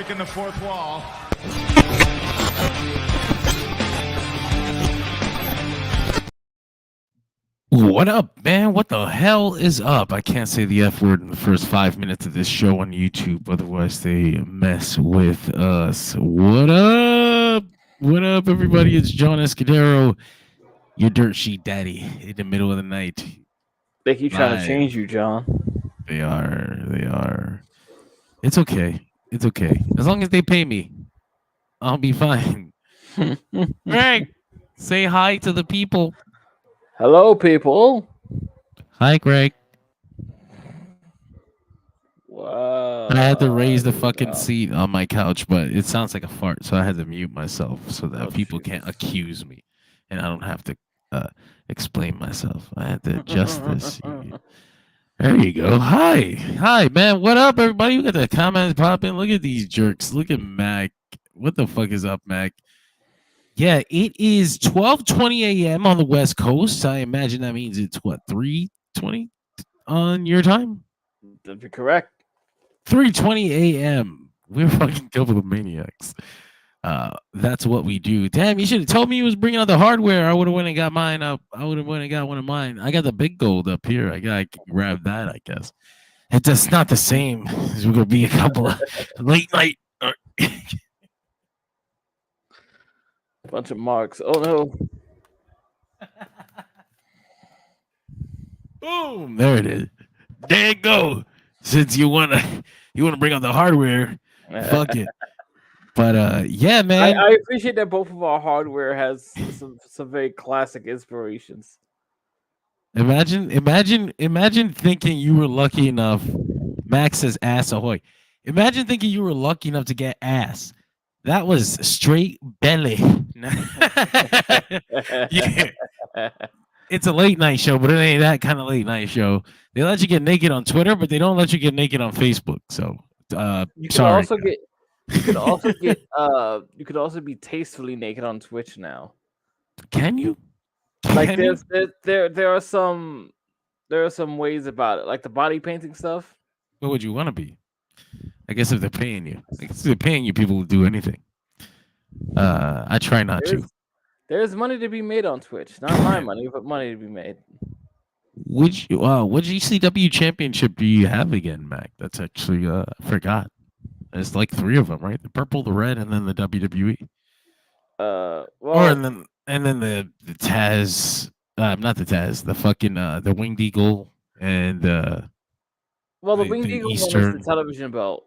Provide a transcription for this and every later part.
breaking the fourth wall. What up, man? What the hell is up? I can't say the F word in the first 5 minutes of this show on YouTube, otherwise they mess with us. What up? What up, everybody? It's John Escudero, your dirt sheet daddy, in the middle of the night. They keep trying to Live. change you, John. They are. It's okay. It's okay. As long as they pay me, I'll be fine. Greg, say hi to the people. Hello, people. Hi, Greg. Wow. I had to raise the fucking seat on my couch, but it sounds like a fart, so I had to mute myself so that people can't accuse me, and I don't have to explain myself. I had to adjust this. There you go. Hi, man. What up, everybody? We got the comments popping. Look at these jerks. Look at Mac. What the fuck is up, Mac? Yeah, it is 12:20 a.m. on the West Coast. I imagine that means it's what, 3:20 on your time? That'd be correct. 3:20 a.m. We're fucking couple of maniacs. That's what we do. Damn, you should have told me you was bringing out the hardware. I would have went and got mine up. I would have went and got one of mine. I got the big gold up here. I can grab that, I guess. It's just not the same. We're gonna be a couple of late night. Bunch of marks. Oh no. Boom! There it is. There you go. Since you wanna bring out the hardware, fuck it. But yeah, man. I appreciate that both of our hardware has some very classic inspirations. Imagine thinking you were lucky enough. Max says ass ahoy. Imagine thinking you were lucky enough to get ass. That was straight belly. Yeah. It's a late night show, but it ain't that kind of late night show. They let you get naked on Twitter, but they don't let you get naked on Facebook. So you sorry. You could also be tastefully naked on Twitch now. Can you? Like there are some ways about it, like the body painting stuff. What would you want to be? I guess if they're paying you. I guess if they're paying you, people will do anything. I try not to. There's money to be made on Twitch. Not my money, but money to be made. What GCW championship do you have again, Mac? That's actually I forgot. There's like 3 of them, right? The purple, the red, and then the WWE. And then the Taz, not the Taz, the fucking the Winged Eagle and the Winged Eagle Eastern. one is the television belt.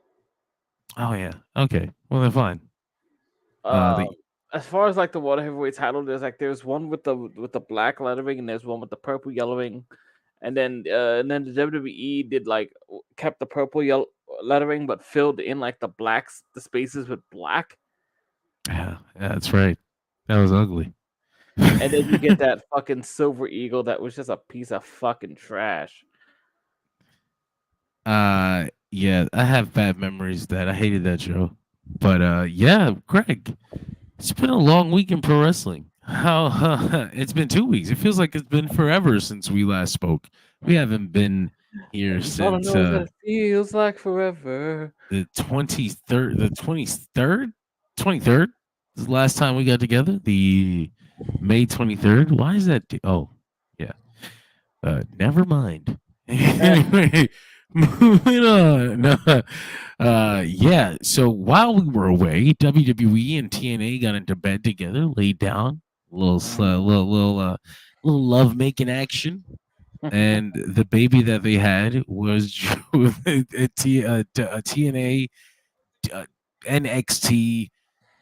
Oh yeah. Okay. Well, they're fine. As far as like the World Heavyweight title, there's one with the black lettering and there's one with the purple yellowing, and then the WWE kept the purple yellow lettering but filled in like the spaces with black. Yeah, that's right. That was ugly. And then you get that fucking Silver Eagle that was just a piece of fucking trash. Yeah, I have bad memories that I hated that show. But yeah, Greg, it's been a long week in pro wrestling. It's been 2 weeks. It feels like it's been forever since we last spoke. We haven't been here since it feels like forever. The 23rd is the last time we got together. The May 23rd. Why is that? Oh, yeah. Never mind. Anyway, moving on. Yeah. So while we were away, WWE and TNA got into bed together, laid down, little love making action, and the baby that they had was a TNA NXT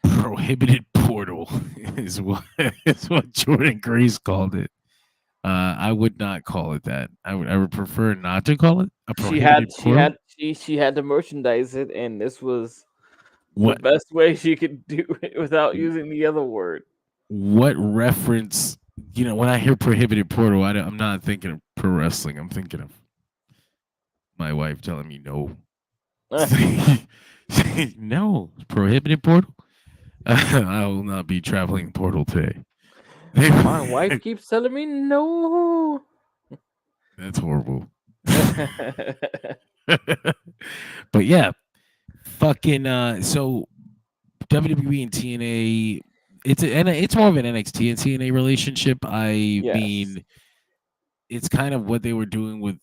Prohibited Portal is what Jordynne Grace called it. I would not call it that. I would prefer not to call it a prohibited portal. She had to merchandise it, and this was the best way she could do it without using the other word. What reference? When I hear prohibited portal, I'm not thinking of pro wrestling. I'm thinking of my wife telling me no. No, prohibited portal. I will not be traveling portal today. My wife keeps telling me no. That's horrible. But yeah, fucking so WWE and TNA, it's more of an NXT and TNA relationship. I Yes. mean, it's kind of what they were doing with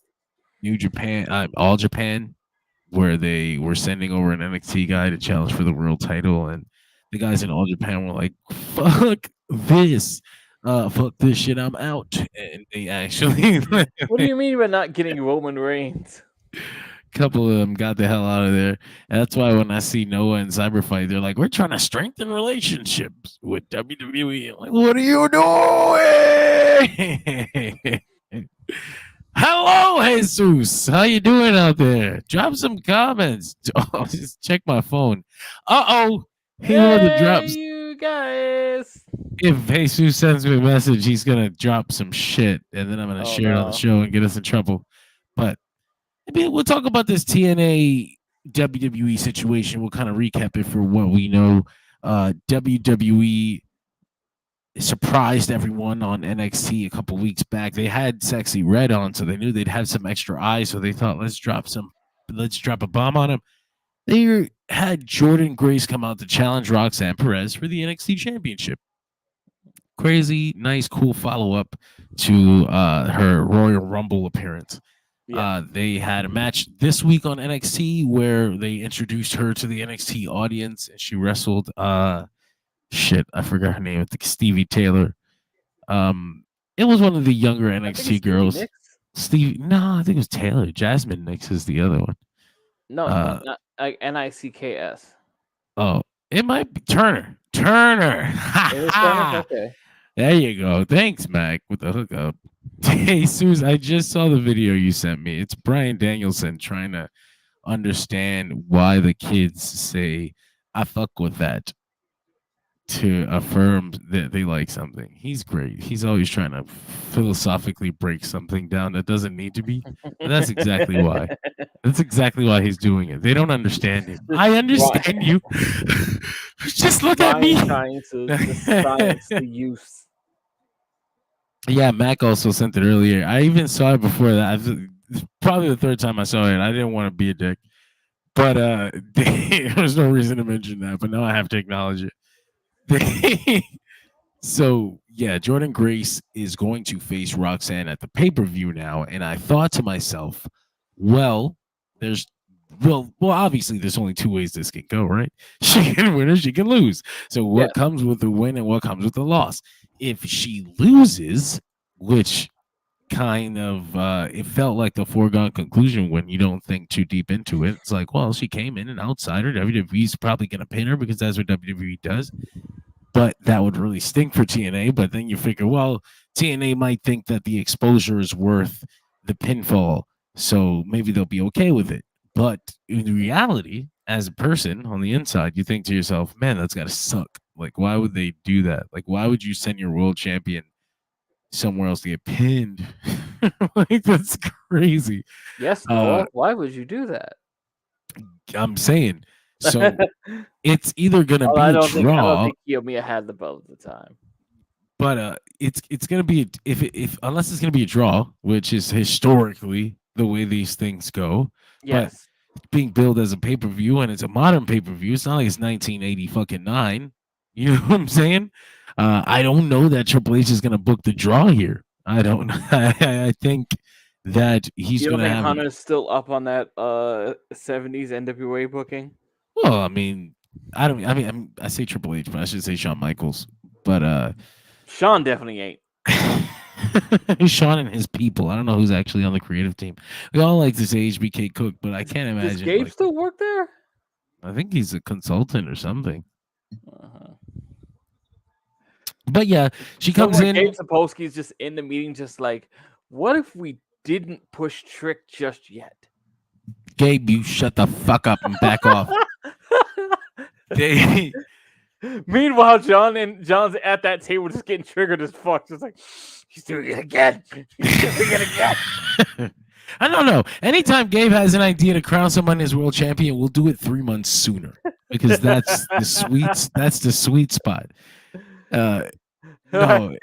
New Japan, All Japan, where they were sending over an NXT guy to challenge for the world title, and the guys in All Japan were like, "Fuck this, fuck this shit, I'm out." And they actually, What do you mean by not getting Roman Reigns? couple of them got the hell out of there. And that's why when I see Noah and Cyberfight, they're like, "We're trying to strengthen relationships with WWE." I'm like, what are you doing? Hello, Jesus. How you doing out there? Drop some comments. Oh, just check my phone. Uh-oh. He wanted to drop. Hey, you guys! If Jesus sends me a message, he's gonna drop some shit, and then I'm gonna Oh share it on the no. show and get us in trouble. But maybe we'll talk about this TNA WWE situation. We'll kind of recap it for what we know. WWE surprised everyone on NXT a couple weeks back. They had Sexy Red on, so they knew they'd have some extra eyes. So they thought, let's drop a bomb on him. They had Jordynne Grace come out to challenge Roxanne Perez for the NXT Championship. Crazy, nice, cool follow up to her Royal Rumble appearance. Yeah. They had a match this week on NXT where they introduced her to the NXT audience, and she wrestled. Shit, I forgot her name. I think Stevie Taylor. It was one of the younger I think it's NXT Stevie girls. Nicks. Steve, no, I think it was Taylor. Jasmine Nix is the other one. No, Uh, not Nicks. oh, it might be Turner. Turner. Ha It is Turner? ha. Okay. There you go. Thanks, Mac, with the hookup. Hey, Suze, I just saw the video you sent me. It's Bryan Danielson trying to understand why the kids say, I fuck with that, to affirm that they like something. He's great. He's always trying to philosophically break something down that doesn't need to be. But that's exactly why. That's exactly why he's doing it. They don't understand him. I understand you. Just look at me. Brian trying to science the youth. Yeah, Mac also sent it earlier. I even saw it before that. It's probably the third time I saw it. I didn't want to be a dick. But there's no reason to mention that. But now I have to acknowledge it. So yeah, Jordynne Grace is going to face Roxanne at the pay-per-view now. And I thought to myself, well, there's obviously there's only two ways this can go, right? She can win or she can lose. So what comes with the win and what comes with the loss? If she loses, which kind of it felt like the foregone conclusion when you don't think too deep into it. It's like, well, she came in an outsider. WWE's probably gonna pin her because that's what WWE does. But that would really stink for TNA. But then you figure, well, TNA might think that the exposure is worth the pinfall, so maybe they'll be okay with it. But in reality, as a person on the inside, you think to yourself, man, that's got to suck. Like, why would they do that? Like, why would you send your world champion somewhere else to get pinned? Like, that's crazy. Yes, Noah. Why would you do that? I'm saying. So it's either gonna be I a don't draw. think Kiyomiya had the belt at the time. But it's gonna be if unless it's gonna be a draw, which is historically the way these things go. Yes. But being billed as a pay per view and it's a modern pay per view, it's not like it's 1980 fucking 9. You know what I'm saying? I don't know that Triple H is gonna book the draw here. I don't. I think that he's gonna have. Hunter's still up on that 70s NWA booking. Well, I mean, I don't. I mean, I say Triple H, but I should say Shawn Michaels. But Shawn definitely ain't. Shawn and his people. I don't know who's actually on the creative team. We all like to say HBK Cook, but I can't imagine. Does Gabe still work there? I think he's a consultant or something. But yeah, she comes in. Gabe Sapolsky's just in the meeting, just like, what if we didn't push Trick just yet? Gabe, you shut the fuck up and back off. Meanwhile, John's at that table just getting triggered as fuck. Just like, he's doing it again. He's doing it again. I don't know. Anytime Gabe has an idea to crown someone as world champion, we'll do it 3 months sooner because that's the sweet spot. No. All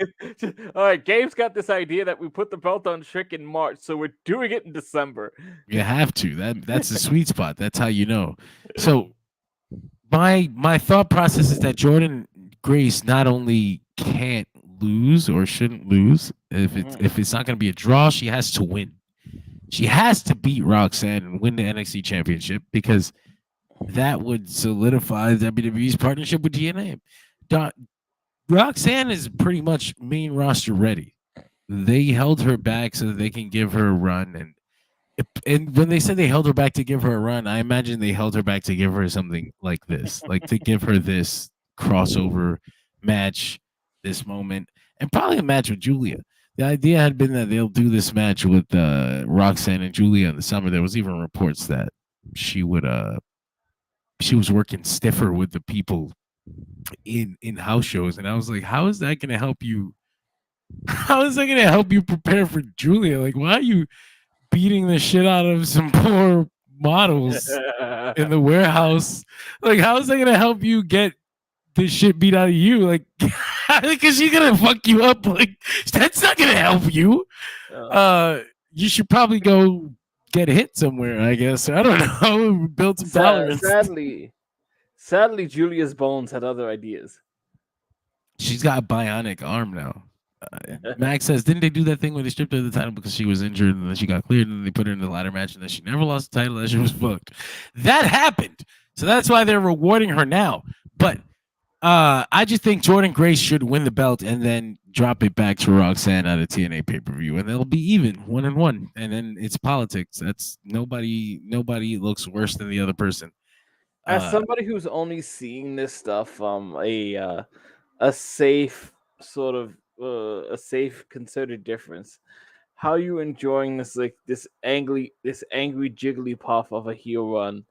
right, Gabe's got this idea that we put the belt on Trick in March, so we're doing it in December. You have to. That's the sweet spot. That's how you know. So my thought process is that Jordynne Grace not only can't lose or shouldn't lose if it's not going to be a draw, she has to win. She has to beat Roxanne and win the NXT championship because that would solidify WWE's partnership with TNA. Roxanne is pretty much main roster ready. They held her back so that they can give her a run, and when they said they held her back to give her a run, I imagine they held her back to give her something like this, like to give her this crossover match, this moment, and probably a match with Julia. The idea had been that they'll do this match with Roxanne and Julia in the summer. There was even reports that she would she was working stiffer with the people in house shows, and I was like, how is that going to help you? How is that going to help you prepare for Julia? Like, why are you beating the shit out of some poor models in the warehouse? Like, how is that gonna help you get this shit beat out of you? Like, because she's gonna fuck you up. Like, that's not gonna help you. You should probably go get hit somewhere. I guess I don't know. Build some tolerance. Sadly, Julia's Bones had other ideas. She's got a bionic arm now. Max says, didn't they do that thing where they stripped her of the title because she was injured and then she got cleared and then they put her in the ladder match and then she never lost the title? That shit was fucked. That happened. So that's why they're rewarding her now. But I just think Jordynne Grace should win the belt and then drop it back to Roxanne at a TNA pay-per-view and they'll be even 1-1. And then it's politics. That's nobody looks worse than the other person. As somebody who's only seeing this stuff from a safe sort of a safe considered difference, how are you enjoying this, like this angry Jigglypuff of a heel run?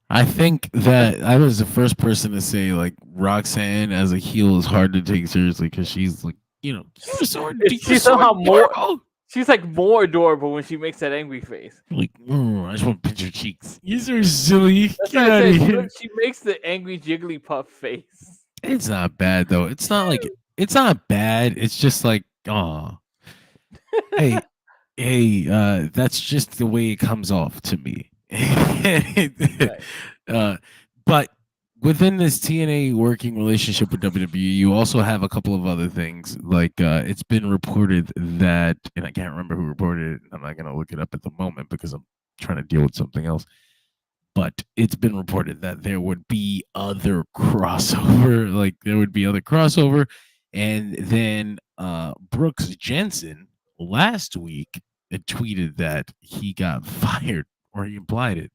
I think that I was the first person to say like Roxanne as a heel is hard to take seriously because she's like, she's somehow more. She's like more adorable when she makes that angry face. Like, I just want to pinch her cheeks. You're so silly. That's what I said. She makes the angry Jigglypuff face. It's not bad though. It's not like it's not bad. It's just like, oh, hey, that's just the way it comes off to me. But within this TNA working relationship with WWE, you also have a couple of other things. Like it's been reported that, and I can't remember who reported it. I'm not gonna look it up at the moment because I'm trying to deal with something else. But it's been reported that there would be other crossover, like there would be other crossover, and then Brooks Jensen last week tweeted that he got fired, or he implied it.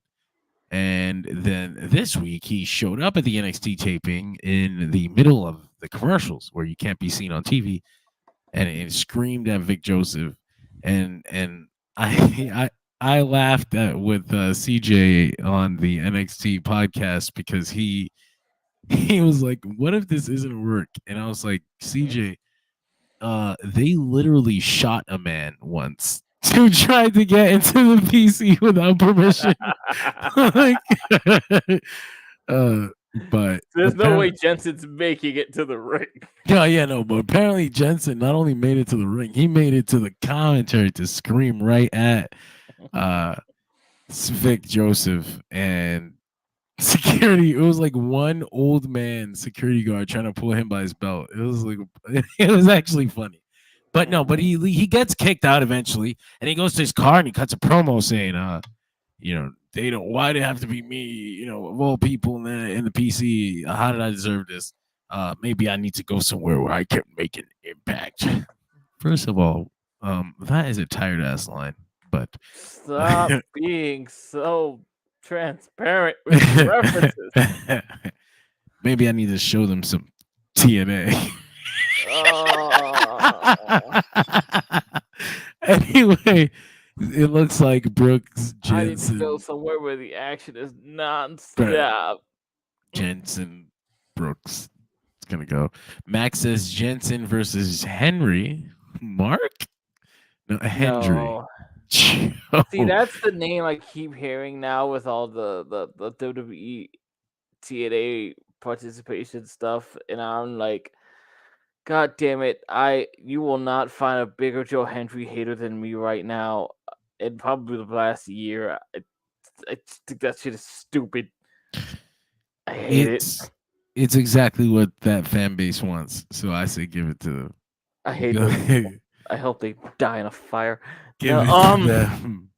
And then this week he showed up at the NXT taping in the middle of the commercials where you can't be seen on TV, and it screamed at Vic Joseph. And I laughed with CJ on the NXT podcast because he was like, "What if this isn't work?" And I was like, "CJ, they literally shot a man once who tried to get into the PC without permission." Like, but there's no way Jensen's making it to the ring. Yeah, no, but apparently Jensen not only made it to the ring, he made it to the commentary to scream right at Vic Joseph and security. It was like one old man security guard trying to pull him by his belt. It was like it was actually funny. But no, but he gets kicked out eventually, and he goes to his car and he cuts a promo saying, they don't. Why did it have to be me? Of all people in the PC, how did I deserve this? Maybe I need to go somewhere where I can make an impact. First of all, that is a tired ass line. But stop being so transparent with your references. Maybe I need to show them some TNA. Anyway, it looks like Brooks Jensen. I need to go somewhere where the action is non-stop. Jensen Brooks. It's gonna go. Max says Jensen versus Henry. Mark? No, Henry. No. See, that's the name I keep hearing now with all the WWE TNA participation stuff, and I'm like, God damn it! You will not find a bigger Joe Hendry hater than me right now in probably the last year. I just think that shit is stupid. I hate it. It's exactly what that fan base wants. So I say give it to them. I hate Go those people. ahead. I hope they die in a fire. Give No, it to them.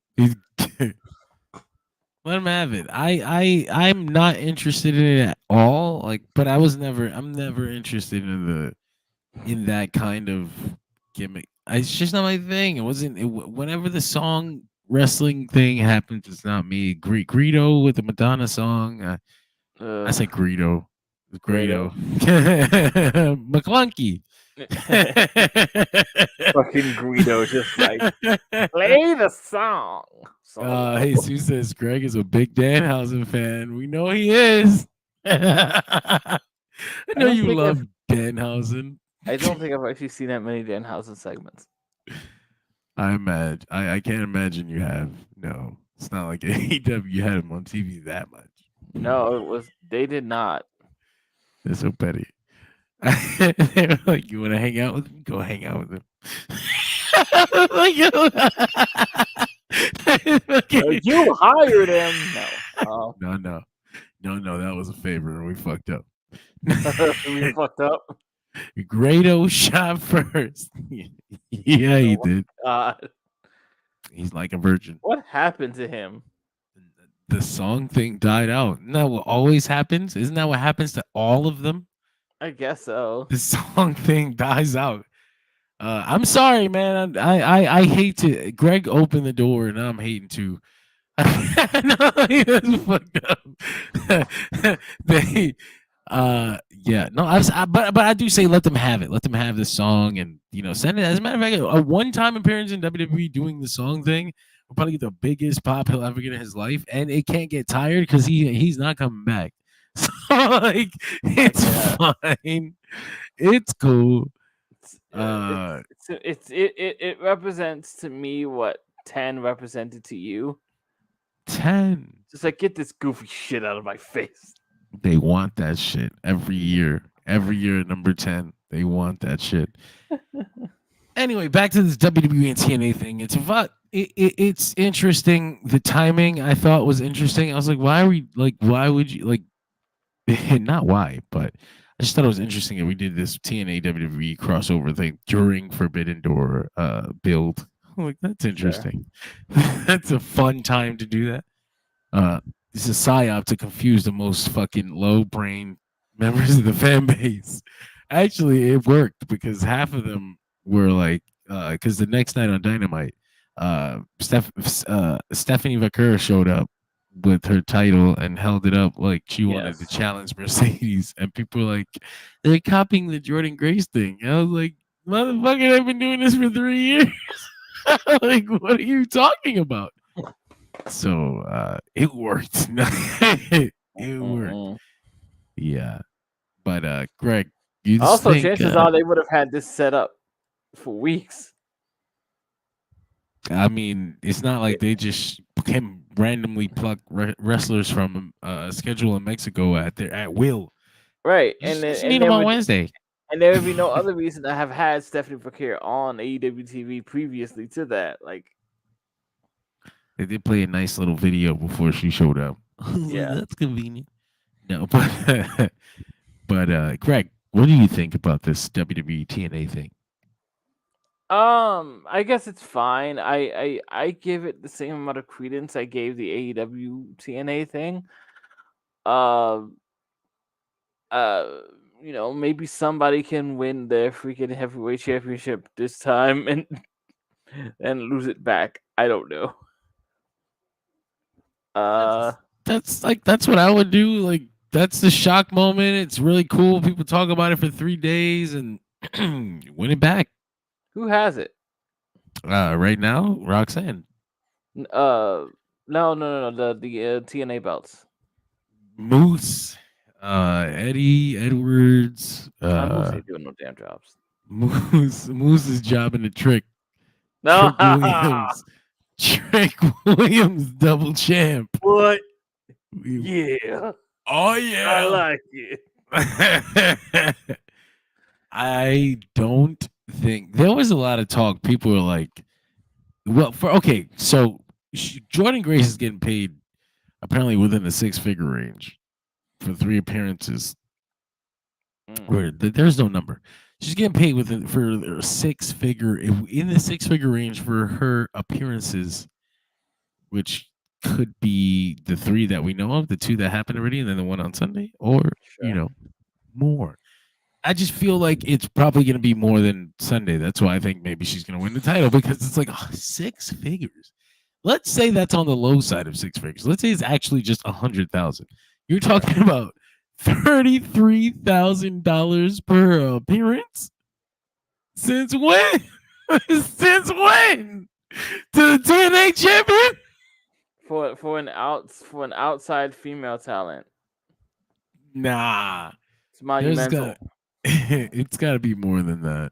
Let them have it. I'm not interested in it at all. Like, but I'm never interested in that kind of gimmick. It's just not my thing. It wasn't. Whenever the song wrestling thing happens, it's not me. Greedo with the Madonna song. I say Greedo. Grado. Greedo. McClunky. Fucking Guido, just like play the song. Solo. Jesus says Greg is a big Danhausen fan. We know he is. I know don't you think love Danhausen. I don't think I've actually seen that many Danhausen segments. I can't imagine you have. No, it's not like AEW had him on TV that much. No, they did not. They're so petty. They were like, you want to hang out with him? Go hang out with him. You hired him. No. No, that was a favor and we fucked up. We fucked up. Grado shot first. Yeah, he did. God. He's like a virgin. What happened to him? The song thing died out. Isn't that what always happens? Isn't that what happens to all of them? I guess so. The song thing dies out. I'm sorry, man. I hate to. Greg opened the door, and I'm hating too. No, he was fucked up. They, yeah, no, but I do say let them have it. Let them have this song, and send it. As a matter of fact, a one-time appearance in WWE doing the song thing will probably get the biggest pop he'll ever get in his life, and it can't get tired because he's not coming back. So like, it's fine. It's cool. It represents to me what 10 represented to you. 10. Just like, get this goofy shit out of my face. They want that shit every year. Every year, number 10. They want that shit. Anyway, back to this WWE and TNA thing. It's interesting. The timing I thought was interesting. I was like, why would you like? Not why, but I just thought it was interesting that we did this TNA WWE crossover thing during Forbidden Door build. I'm like, that's interesting. Sure. That's a fun time to do that. This is a psyop to confuse the most fucking low brain members of the fan base. Actually, it worked because half of them were like, because the next night on Dynamite, Stephanie Vaquer showed up with her title and held it up like she wanted to challenge Mercedes, and people were like, they're copying the Jordynne Grace thing. And I was like, motherfucker, I've been doing this for 3 years. Like, what are you talking about? So it worked. It worked. Yeah. But Greg, you also think, chances are they would have had this set up for weeks. I mean, it's not like they just can randomly pluck wrestlers from a schedule in Mexico at will. Right. And need them on Wednesday. And there would be no other reason to have had Stephanie Vaquer on AEW TV previously to that. Like, they did play a nice little video before she showed up. Yeah, that's convenient. No, but Greg, what do you think about this WWE TNA thing? I guess it's fine. I give it the same amount of credence I gave the AEW TNA thing. Maybe somebody can win their freaking heavyweight championship this time and lose it back. I don't know. That's what I would do. Like, that's the shock moment. It's really cool. People talk about it for 3 days and win it back. Who has it? Right now, Roxanne. No. The TNA belts. Moose, Eddie Edwards. Moose ain't doing no damn jobs. Moose is jobbing the Trick. No. Trick Williams, double champ. What? Yeah. Oh yeah. I like it. I don't think there was a lot of talk. People were like, well, so Jordynne Grace is getting paid apparently within the 6-figure range for 3 appearances. Where there's no number. She's getting paid within for a 6-figure in the 6-figure range for her appearances, which could be the 3 that we know of, the 2 that happened already, and then the one on Sunday, or Sure. more. I just feel like it's probably going to be more than Sunday. That's why I think maybe she's going to win the title, because it's like 6 figures. Let's say that's on the low side of 6 figures. Let's say it's actually just 100,000. You're talking about $33,000 per appearance. Since when? Since when? To the TNA champion? For an outside female talent. Nah. It's monumental. It's got to be more than that.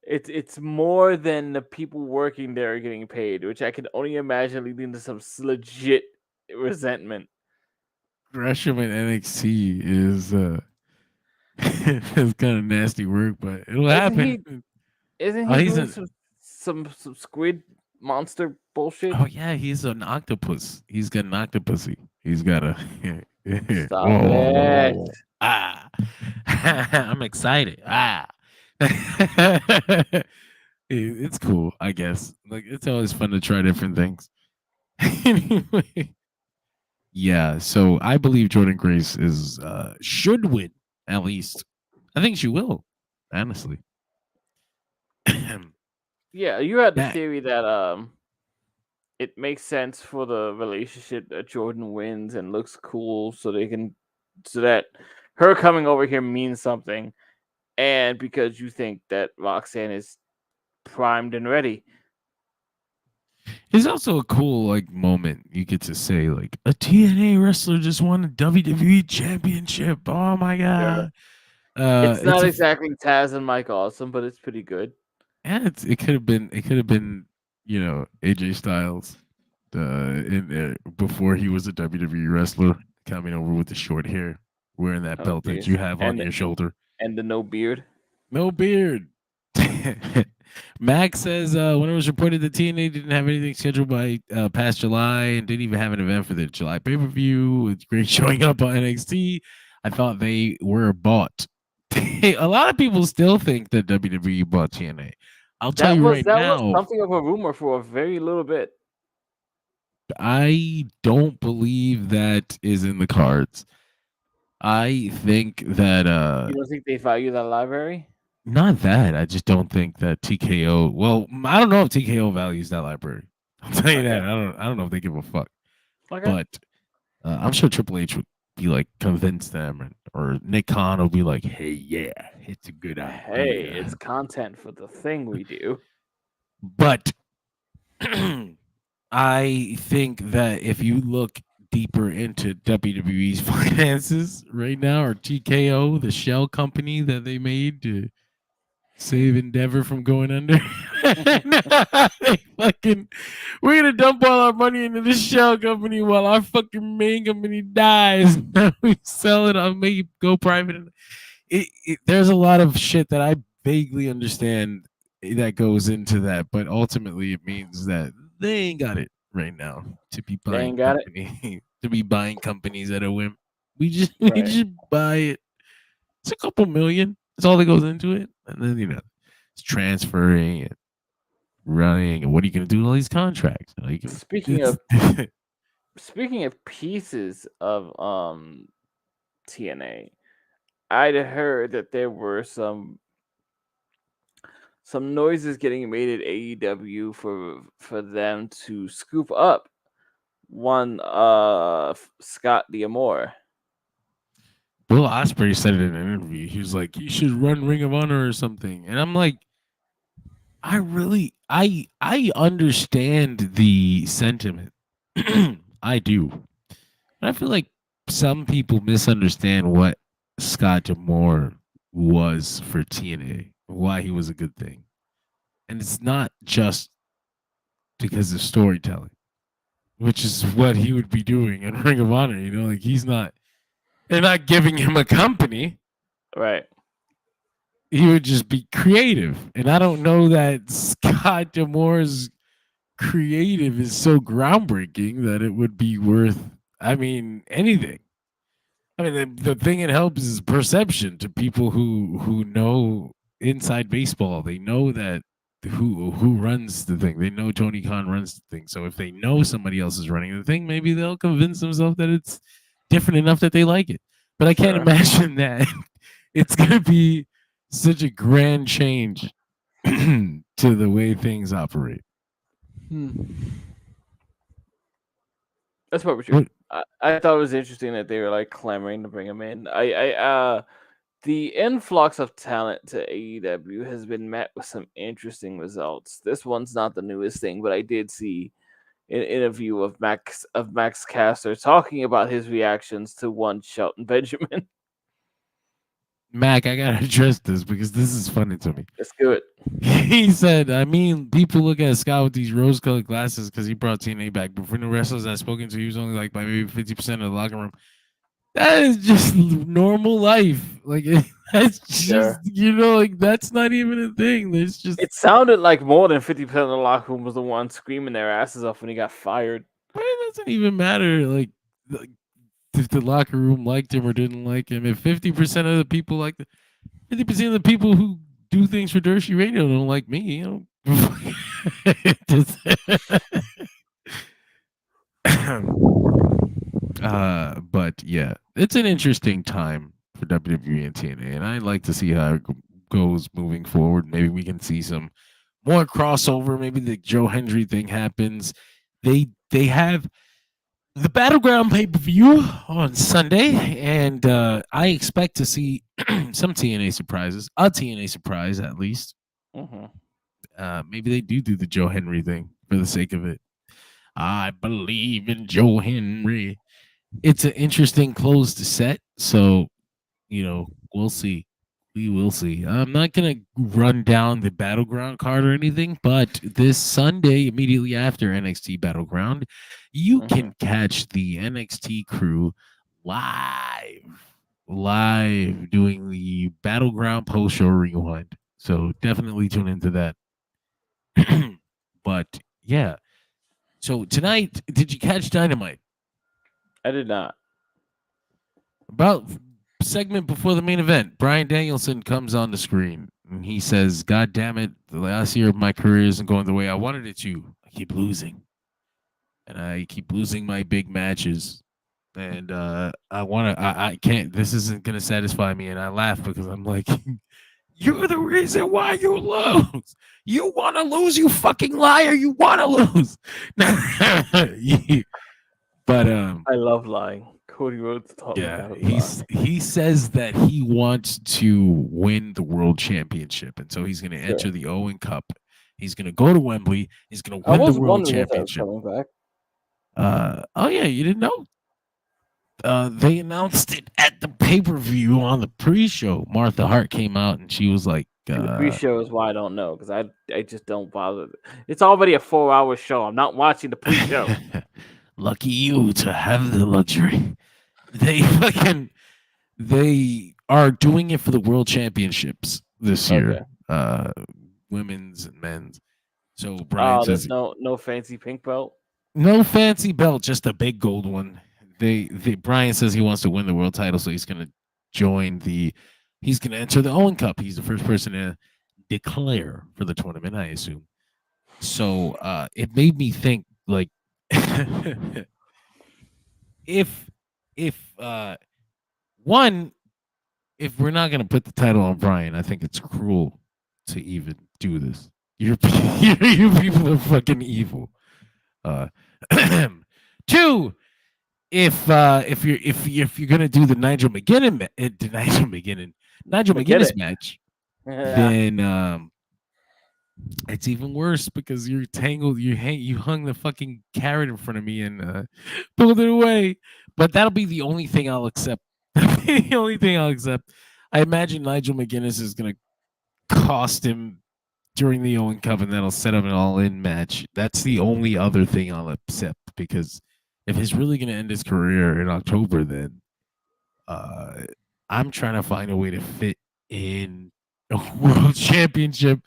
It's more than the people working there are getting paid, which I can only imagine leading to some legit resentment. Gresham in NXT is it's kind of nasty work, but it'll happen. Isn't he doing some squid monster bullshit? Oh yeah, he's an octopus. He's got an octopusy. He's got a Stop it. I'm excited. It's cool, I guess. Like, it's always fun to try different things. Anyway, yeah. So I believe Jordynne Grace is should win, at least. I think she will, honestly. Yeah, you had the theory that it makes sense for the relationship that Jordynne wins and looks cool, so that her coming over here means something, and because you think that Roxanne is primed and ready. It's also a cool moment. You get to say a TNA wrestler just won a WWE championship. Oh my god! It's not exactly Taz and Mike Awesome, but it's pretty good. Yeah, it could have been. It could have been. AJ Styles, before he was a WWE wrestler, coming over with the short hair, wearing that belt that you have on your shoulder, and the no beard. No beard. Max says when it was reported that TNA didn't have anything scheduled by past July and didn't even have an event for the July pay-per-view with Great showing up on NXT, I thought they were bought. A lot of people still think that WWE bought TNA. I'll tell you right now. That was something of a rumor for a very little bit. I don't believe that is in the cards. I think that you don't think they value that library? Not that. I just don't think that TKO. Well, I don't know if TKO values that library. I'll tell you that. I don't know if they give a fuck. But I'm sure Triple H would be convince them, or Nick Khan will be like, "Hey, yeah, it's a good idea. Hey, it's content for the thing we do." But I think that if you look deeper into WWE's finances right now, or TKO, the shell company that they made to save Endeavor from going under. We're gonna dump all our money into this shell company while our fucking main company dies. We sell it, I'll make it go private. There's a lot of shit that I vaguely understand that goes into that, but ultimately it means that they ain't got it right now to be buying to be buying companies at a whim. We just buy it. It's a couple million. That's all that goes into it. And then, it's transferring and running. And what are you going to do with all these contracts? Speaking of pieces of TNA, I'd heard that there were some noises getting made at AEW for them to scoop up one Scott D'Amore. Will Ospreay said it in an interview. He was like, "You should run Ring of Honor or something." And I'm like, I understand the sentiment. I do. But I feel like some people misunderstand what Scott D'Amore was for TNA, why he was a good thing. And it's not just because of storytelling, which is what he would be doing in Ring of Honor. They're not giving him a company. Right. He would just be creative. And I don't know that Scott D'Amore's creative is so groundbreaking that it would be worth, I mean, anything. I mean, the thing it helps is perception to people who know inside baseball. They know that who runs the thing. They know Tony Khan runs the thing. So if they know somebody else is running the thing, maybe they'll convince themselves that it's different enough that they like it. But I can't Sure. imagine that it's gonna be such a grand change to the way things operate. That's probably true. What I thought it was interesting that they were like clamoring to bring him in. The influx of talent to AEW has been met with some interesting results. This one's not the newest thing, but I did see an interview of Max Caster talking about his reactions to one Shelton Benjamin. Mac, I gotta address this because this is funny to me. Let's do it. He said, I mean, people look at Scott with these rose colored glasses because he brought TNA back. But for the wrestlers I've spoken to, he was only like by maybe 50% of the locker room. That is just normal life. Like, that's just, Sure. like, that's not even a thing. There's just, It sounded like more than 50% of the locker room was the one screaming their asses off when he got fired. it doesn't even matter. Like if the locker room liked him or didn't like him. If 50% of the people like 50% of the people who do things for Dershi Radio don't like me, but yeah, it's an interesting time for WWE and TNA, and I'd like to see how it goes moving forward. Maybe we can see some more crossover. Maybe the Joe Hendry thing happens. They have the Battleground pay per view on Sunday, and I expect to see some TNA surprises, a TNA surprise at least. Maybe they do the Joe Henry thing for the sake of it. I believe in Joe Henry. It's an interesting close to set, so we'll see. We will see. I'm not gonna run down the Battleground card or anything, but this Sunday, immediately after NXT Battleground, you can catch the NXT crew live doing the Battleground post show rewind. So definitely tune into that. But yeah. So tonight, did you catch Dynamite? I did not. About segment before the main event, Bryan Danielson comes on the screen and he says, "God damn it, the last year of my career isn't going the way I wanted it to. I keep losing, and I keep losing my big matches, and I can't. This isn't gonna satisfy me." And I laugh because I'm like, "You're the reason why you lose. You want to lose, you fucking liar. You want to lose." But I love lying. Cody Rhodes taught me how to lie. he says that he wants to win the world championship, and so he's going to enter the Owen Cup. He's going to go to Wembley. He's going to win the world championship. Coming back. Oh yeah, you didn't know? They announced it at the pay-per-view on the pre-show. Martha Hart came out and she was like, the pre-show is why I don't know, because I just don't bother. It's already a 4-hour show. I'm not watching the pre-show. Lucky you to have the luxury. They are doing it for the world championships this year. Women's and men's. So Brian says there's no fancy pink belt. No fancy belt, just a big gold one. Brian says he wants to win the world title, so he's gonna he's gonna enter the Owen Cup. He's the first person to declare for the tournament, I assume. So it made me think, like, if we're not gonna put the title on Brian, I think it's cruel to even do this. You people are fucking evil. 2, if you're gonna do the Nigel McGuinness match, then it's even worse because you're tangled. You hung the fucking carrot in front of me and pulled it away. But that'll be the only thing I'll accept. The only thing I'll accept. I imagine Nigel McGuinness is gonna cost him during the Owen Cup, and that'll set up an all-in match. That's the only other thing I'll accept, because if he's really going to end his career in October, then I'm trying to find a way to fit in a world championship,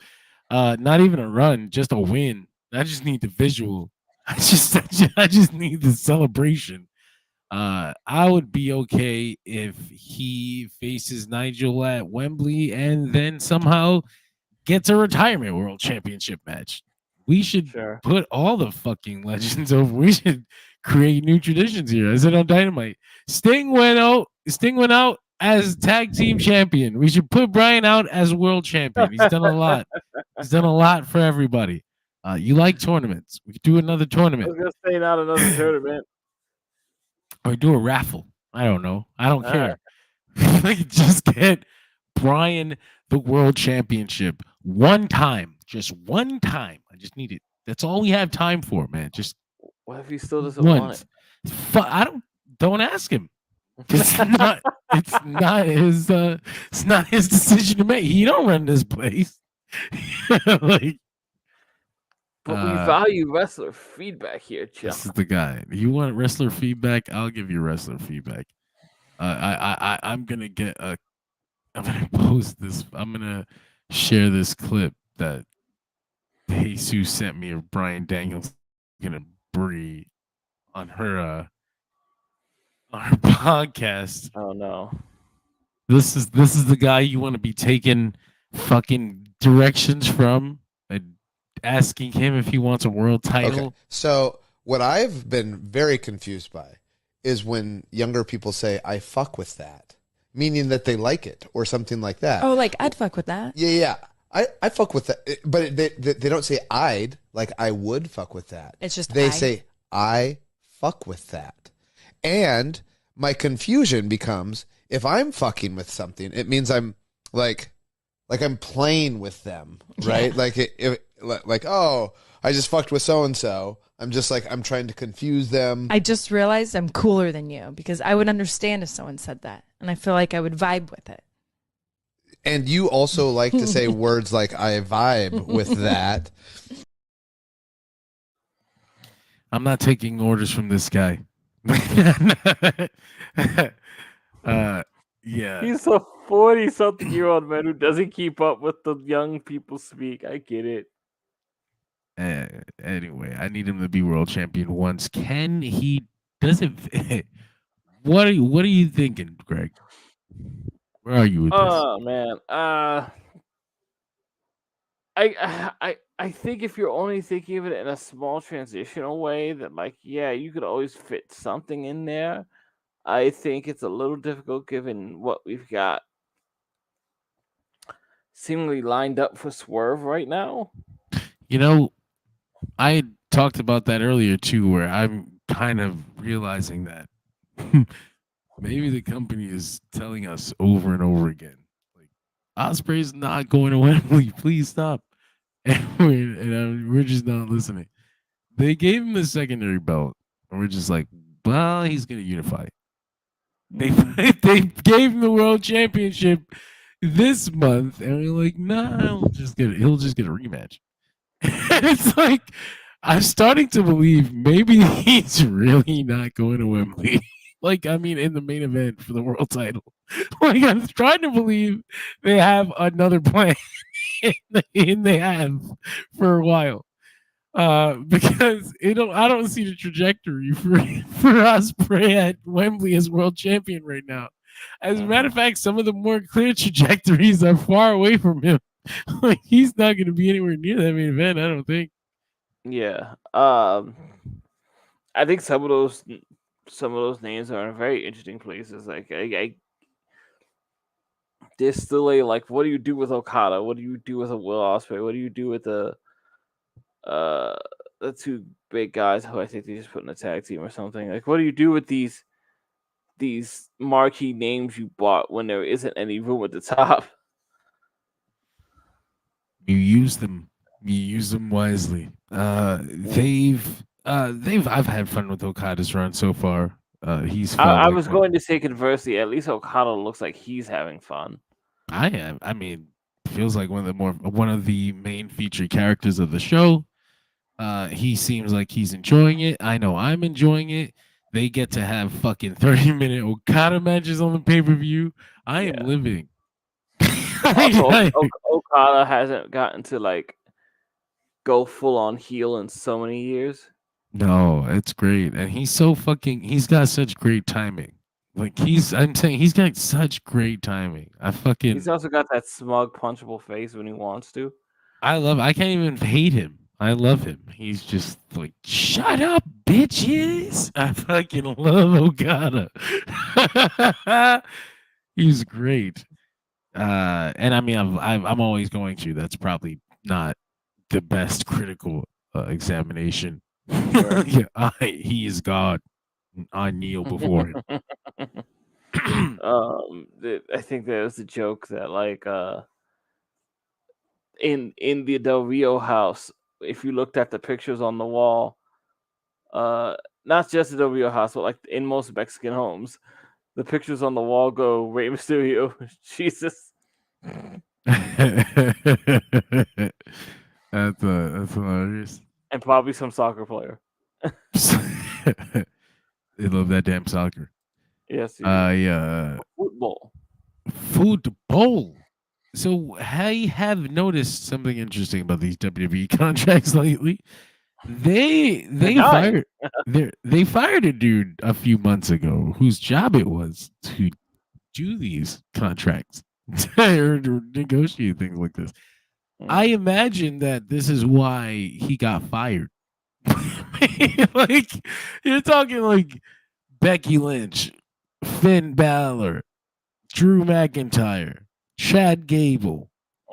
not even a run, just a win I just need the visual. I just need the celebration. I would be okay if he faces Nigel at Wembley and then somehow gets a retirement world championship match. We should Sure. put all the fucking legends over. We should create new traditions here. I said on Dynamite. Sting went out. Sting went out as tag team champion. We should put Bryan out as world champion. He's done a lot. He's done a lot for everybody. You like tournaments? We could do another I tournament. was gonna say not another tournament. Or do a raffle. I don't know. I don't All right. care. Like, just get Bryan the world championship one time. Just one time. I just need it. That's all we have time for, man. Just What if he still doesn't want once. I don't ask him. It's not it's not his decision to make. He don't run this place. Like, But we value wrestler feedback here, John. this is the guy. You want wrestler feedback? I'll give you wrestler feedback. I'm gonna post this. I'm gonna share this clip that Jesus sent me of Bryan Danielson gonna Brie on her podcast. Oh no. This is the guy you want to be taking fucking directions from and asking him if he wants a world title. Okay. So what I've been very confused by is when younger people say, I fuck with that, meaning that they like it or something like that. Oh, like I'd fuck with that. Yeah. I fuck with that. But they don't say I'd, like I would fuck with that. It's just they I. say I fuck with that. And my confusion becomes if I'm fucking with something, it means I'm like I'm playing with them, right? Yeah. Like, oh, I just fucked with so and so. I'm just like I'm trying to confuse them. I just realized I'm cooler than you because I would understand if someone said that, and I feel like I would vibe with it. And you also like to say words like I vibe with that. I'm not taking orders from this guy. Yeah. He's a 40-something-year-old man who doesn't keep up with the young people speak. I get it. Anyway, I need him to be world champion once. Can he? Does it? What are you thinking, Greg? Where are you with this? Oh man. I think if you're only thinking of it in a small transitional way, that like yeah, you could always fit something in there. I think it's a little difficult given what we've got seemingly lined up for Swerve right now. You know, I talked about that earlier too, where I'm kind of realizing that maybe the company is telling us over and over again, like Osprey's not going to Wembley. Please stop. And we're just not listening. They gave him the secondary belt, and we're just like, well, he's going to unify. They gave him the world championship this month, and we're like, nah, he'll just get a rematch. And it's like I'm starting to believe maybe he's really not going to Wembley. Like, I mean, in the main event for the world title. Like, I'm trying to believe they have another plan, and they have for a while. Because I don't see the trajectory for Ospreay at Wembley as world champion right now. As a matter of fact, some of the more clear trajectories are far away from him. Like, he's not going to be anywhere near that main event, I don't think. Yeah. I think some of those names are in very interesting places. Like there's still a like, what do you do with Okada? What do you do with a Will Ospreay? What do you do with the two big guys who I think they just put in a tag team or something? Like, what do you do with these marquee names you bought when there isn't any room at the top? You use them. You use them wisely. I've had fun with Okada's run so far. He's. I was going to say conversely, at least Okada looks like he's having fun. I am. I mean, feels like one of the main featured characters of the show. He seems like he's enjoying it. I know I'm enjoying it. They get to have fucking 30-minute Okada matches on the pay-per-view. I am living. Also, Okada hasn't gotten to like go full on heel in so many years. No, it's great, and he's got such great timing. Like I'm saying, he's got such great timing. He's also got that smug, punchable face when he wants to. I can't even hate him. I love him. He's just like, shut up, bitches. I fucking love Okada. He's great. And I mean, I'm always going to. That's probably not the best critical examination. Sure. Yeah, he is God. I kneel before him. I think there's a joke that like in the Del Rio house, if you looked at the pictures on the wall, not just the Del Rio house, but like in most Mexican homes, the pictures on the wall go Rey Mysterio, Jesus. That's hilarious. And probably some soccer player. They love that damn soccer. Yes. Yeah. Football. Football. So I have noticed something interesting about these WWE contracts lately. They fired they fired a dude a few months ago whose job it was to do these contracts or to negotiate things like this. I imagine that this is why he got fired. Like you're talking like Becky Lynch, Finn Balor, Drew McIntyre, Chad Gable,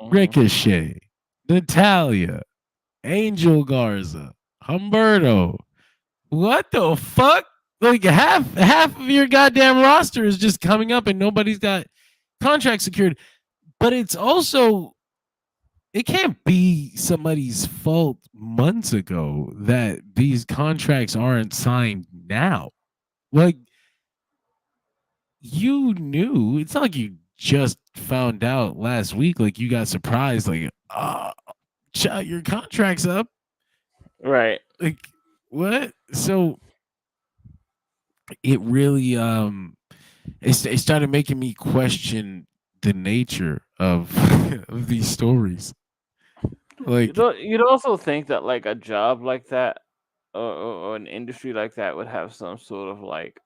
Ricochet, Natalia, Angel Garza, Humberto. What the fuck? Like half of your goddamn roster is just coming up and nobody's got contract secured. But it's also, it can't be somebody's fault months ago that these contracts aren't signed now. Like, you knew. It's not like you just found out last week. Like, you got surprised. Like, your contract's up. Right. Like, what? So it really it started making me question the nature of of these stories. Like, You'd also think that like a job like that or an industry like that would have some sort of like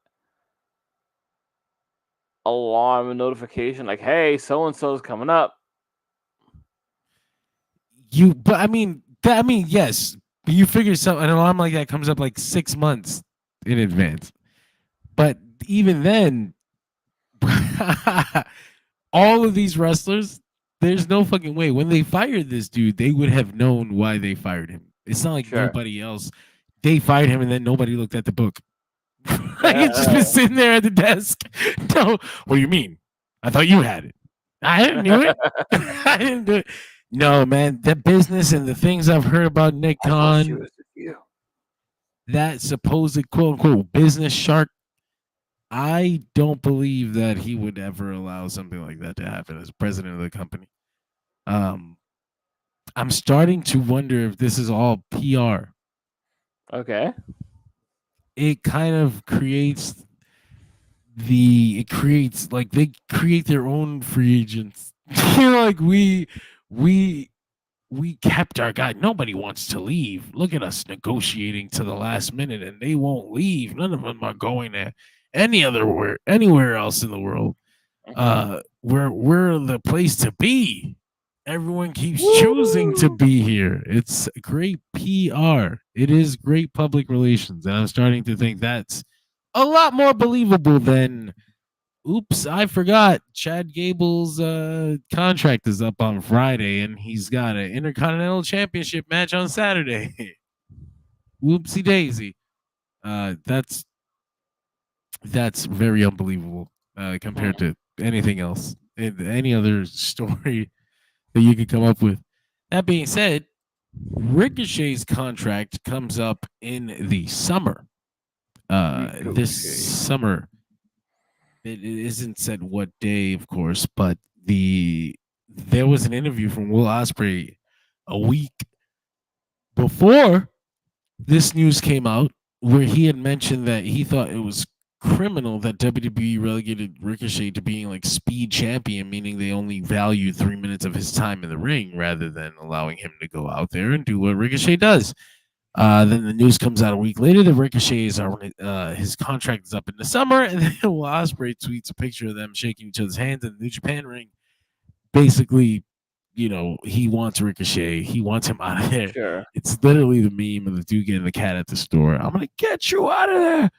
alarm and notification, like, hey, so and so's coming up. but I mean, yes, you figure an alarm like that comes up like 6 months in advance. But even then, all of these wrestlers, there's no fucking way. When they fired this dude, they would have known why they fired him. It's not like nobody else. They fired him and then nobody looked at the book. Like, it's just been sitting there at the desk. No, what do you mean? I thought you had it. I didn't do it. I didn't do it. No, man, the business and the things I've heard about Nick Khan, that supposed quote unquote business shark, I don't believe that he would ever allow something like that to happen as president of the company. I'm starting to wonder if this is all PR. Okay. It kind of creates they create their own free agents. Like we kept our guy. Nobody wants to leave. Look at us negotiating to the last minute, and they won't leave. None of them are going to anywhere else in the world. We're the place to be. Everyone keeps choosing to be here. It's great PR. It is great public relations, and I'm starting to think that's a lot more believable than, oops, I forgot. Chad Gable's contract is up on Friday, and he's got an Intercontinental Championship match on Saturday. Whoopsie daisy. That's very unbelievable compared to anything else, any other story that you could come up with. That being said, Ricochet's contract comes up in the summer. This summer. It isn't said what day, of course, but there was an interview from Will Ospreay a week before this news came out where he had mentioned that he thought it was criminal that WWE relegated Ricochet to being like speed champion, meaning they only valued 3 minutes of his time in the ring rather than allowing him to go out there and do what Ricochet does. Then the news comes out a week later that Ricochet is his contract is up in the summer, and then Will Ospreay tweets a picture of them shaking each other's hands in the New Japan ring. Basically, he wants Ricochet. He wants him out of there. Sure. It's literally the meme of the dude getting the cat at the store. I'm gonna get you out of there.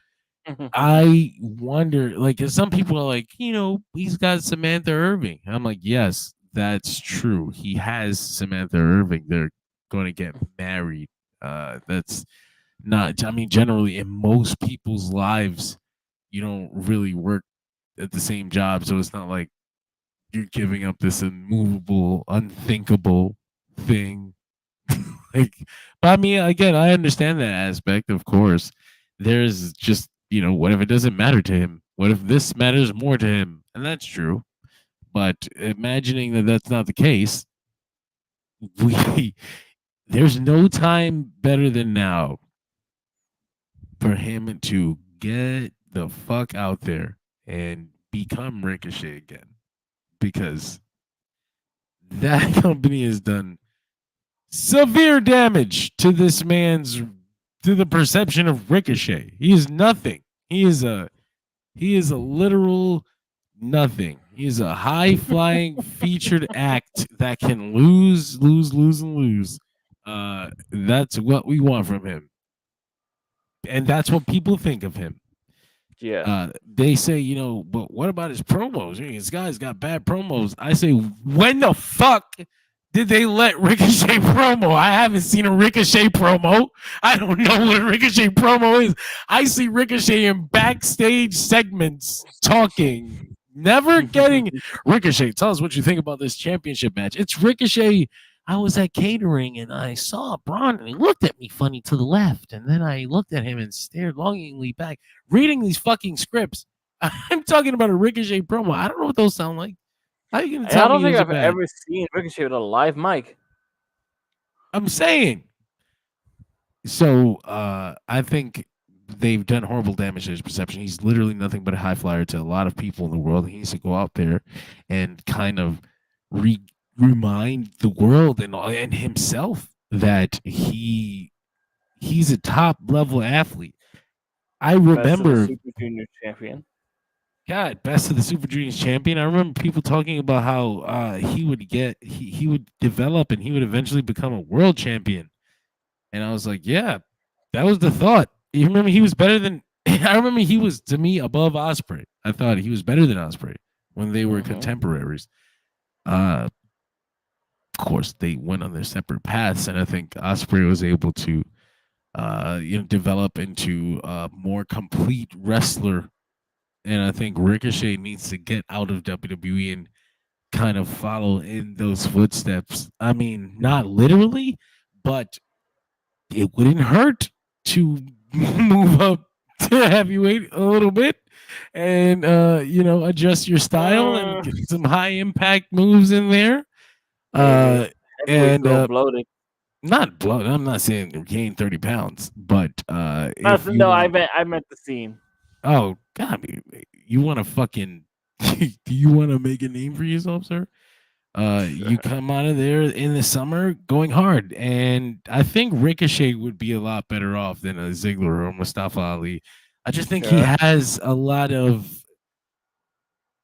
I wonder, like, if some people are like, he's got Samantha Irving. I'm like, yes, that's true. He has Samantha Irving. They're going to get married. That's not, I mean, generally in most people's lives, you don't really work at the same job. So it's not like you're giving up this immovable, unthinkable thing. But I mean, again, I understand that aspect, of course. There's just, what if it doesn't matter to him? What if this matters more to him? And that's true. But imagining that that's not the case, there's no time better than now for him to get the fuck out there and become Ricochet again. Because that company has done severe damage to this man's, to the perception of Ricochet. He is nothing. He is a literal nothing. He is a high flying featured act that can lose, and lose. That's what we want from him, and that's what people think of him. Yeah. They say, but what about his promos? This guy's got bad promos. I say, when the fuck did they let Ricochet promo? I haven't seen a Ricochet promo. I don't know what a Ricochet promo is. I see Ricochet in backstage segments talking, never getting Ricochet. Tell us what you think about this championship match. It's Ricochet. I was at catering and I saw Braun and he looked at me funny to the left. And then I looked at him and stared longingly back, reading these fucking scripts. I'm talking about a Ricochet promo. I don't know what those sound like. How are you gonna tell me? I don't think I've ever seen Ricochet with a live mic. I'm saying. So I think they've done horrible damage to his perception. He's literally nothing but a high flyer to a lot of people in the world. He needs to go out there and kind of remind the world and himself that he's a top level athlete. I remember Super Junior champion. God, best of the Super Juniors champion. I remember people talking about how he would develop and he would eventually become a world champion. And I was like, yeah, that was the thought. You remember he was better than I remember he was, to me, above Ospreay. I thought he was better than Ospreay when they were contemporaries. Of course, they went on their separate paths, and I think Ospreay was able to develop into a more complete wrestler. And I think Ricochet needs to get out of WWE and kind of follow in those footsteps. I mean, not literally, but it wouldn't hurt to move up to heavyweight a little bit and, adjust your style and get some high impact moves in there. Bloating. Not bloated. I'm not saying gain 30 pounds, but I meant the scene. Oh God, you want to fucking? Do you want to make a name for yourself, sir? You come out of there in the summer going hard, and I think Ricochet would be a lot better off than a Ziggler or Mustafa Ali. I just think he has a lot of,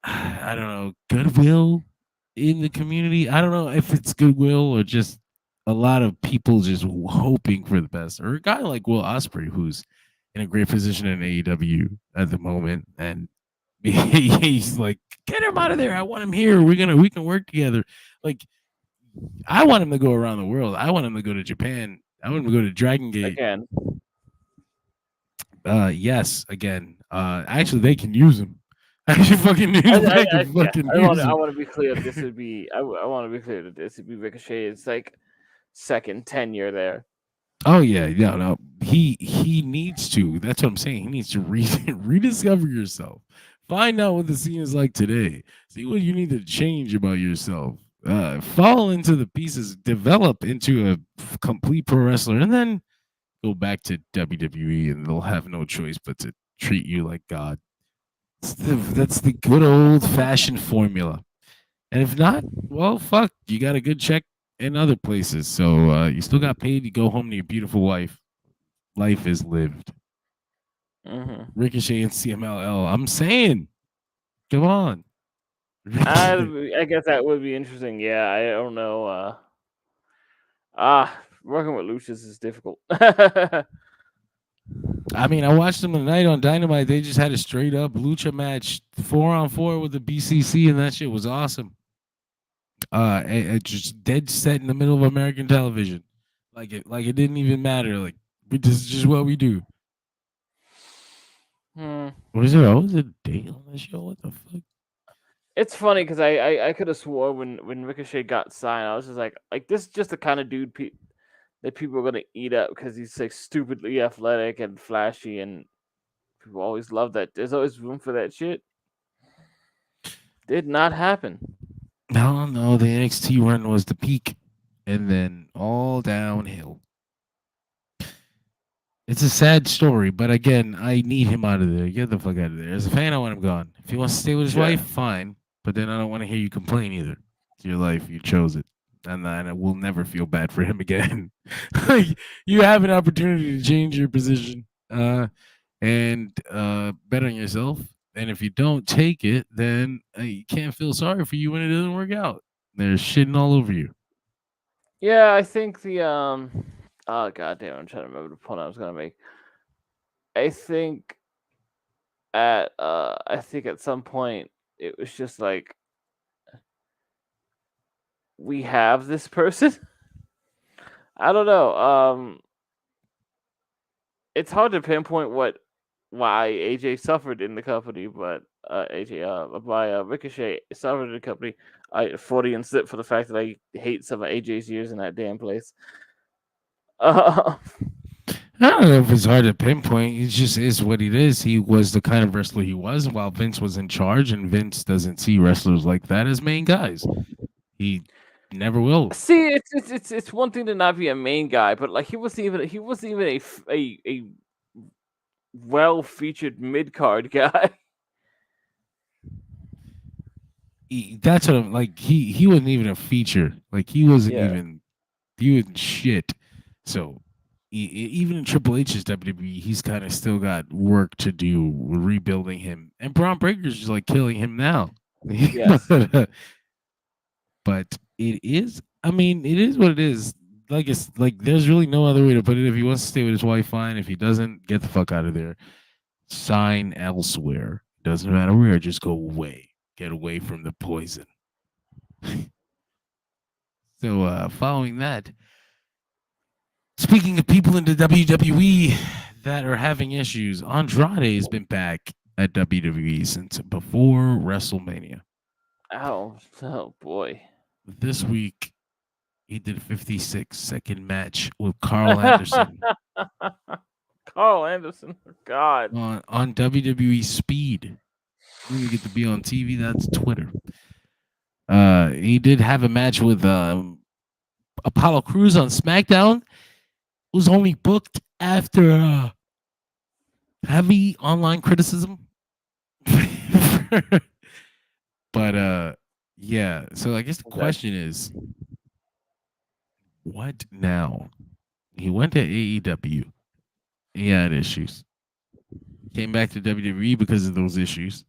I don't know, goodwill in the community. I don't know if it's goodwill or just a lot of people just hoping for the best, or a guy like Will Ospreay who's in a great position in AEW at the moment, and he's like, get him out of there. I want him here. We can work together. Like, I want him to go around the world. I want him to go to Japan. I want him to go to Dragon Gate again. Yes, again. Actually, they can use him. I want to be clear. This would be. I want to be clear that this would be Ricochet. It's like second tenure there. Oh yeah, no. He needs to. That's what I'm saying. He needs to rediscover yourself. Find out what the scene is like today. See what you need to change about yourself. Fall into the pieces. Develop into a complete pro wrestler, and then go back to WWE, and they'll have no choice but to treat you like God. That's the good old fashioned formula. And if not, well, fuck, you got a good check in other places. So you still got paid to go home to your beautiful wife. Life is lived. Ricochet and CMLL. I'm saying, come on. I guess that would be interesting. Yeah, I don't know. Working with Lucius is difficult. I mean, I watched them tonight on Dynamite. They just had a straight up lucha match, 4-on-4 with the BCC, and that shit was awesome. Just dead set in the middle of American television, like it didn't even matter. Like this is just what we do. What is it? Oh, was it a date on the show? What the fuck? It's funny because I could have swore when Ricochet got signed, I was just like this is just the kind of dude that people are gonna eat up because he's like stupidly athletic and flashy, and people always love that. There's always room for that shit. Did not happen. No, the NXT run was the peak, and then all downhill. It's a sad story, but again, I need him out of there. Get the fuck out of there. As a fan, I want him gone. If he wants to stay with his wife, fine. But then I don't want to hear you complain either. It's your life. You chose it. And I will never feel bad for him again. Like, you have an opportunity to change your position and bet on yourself. And if you don't take it, then you can't feel sorry for you when it doesn't work out. They're shitting all over you. Yeah, I think the oh goddamn, I'm trying to remember the point I was gonna make. I think at some point it was just like we have this person. I don't know. It's hard to pinpoint why AJ suffered in the company, but Ricochet suffered in the company. I 40 and slip for the fact that I hate some of AJ's years in that damn place. I don't know if it's hard to pinpoint. It just is what it is. He was the kind of wrestler he was while Vince was in charge, and Vince doesn't see wrestlers like that as main guys. He never will. See, it's one thing to not be a main guy, but like he wasn't even a well featured mid card guy. That's what I'm like. He wasn't even a feature. Like he wasn't even. He was shit. So even in Triple H's WWE, he's kind of still got work to do rebuilding him. And Braun Breaker's just like killing him now. Yes. But it is. I mean, it is what it is. Like it's like there's really no other way to put it. If he wants to stay with his wife, fine. If he doesn't, get the fuck out of there. Sign elsewhere. Doesn't matter where. Just go away. Get away from the poison. So following that, speaking of people in the WWE that are having issues, Andrade has been back at WWE since before WrestleMania. Oh boy. This week, he did a 56-second match with Carl Anderson. Carl Anderson, God. On WWE Speed. When you get to be on TV, that's Twitter. He did have a match with Apollo Crews on SmackDown. It was only booked after heavy online criticism. But yeah, so I guess the question is, what now? He went to AEW. He had issues. Came back to WWE because of those issues.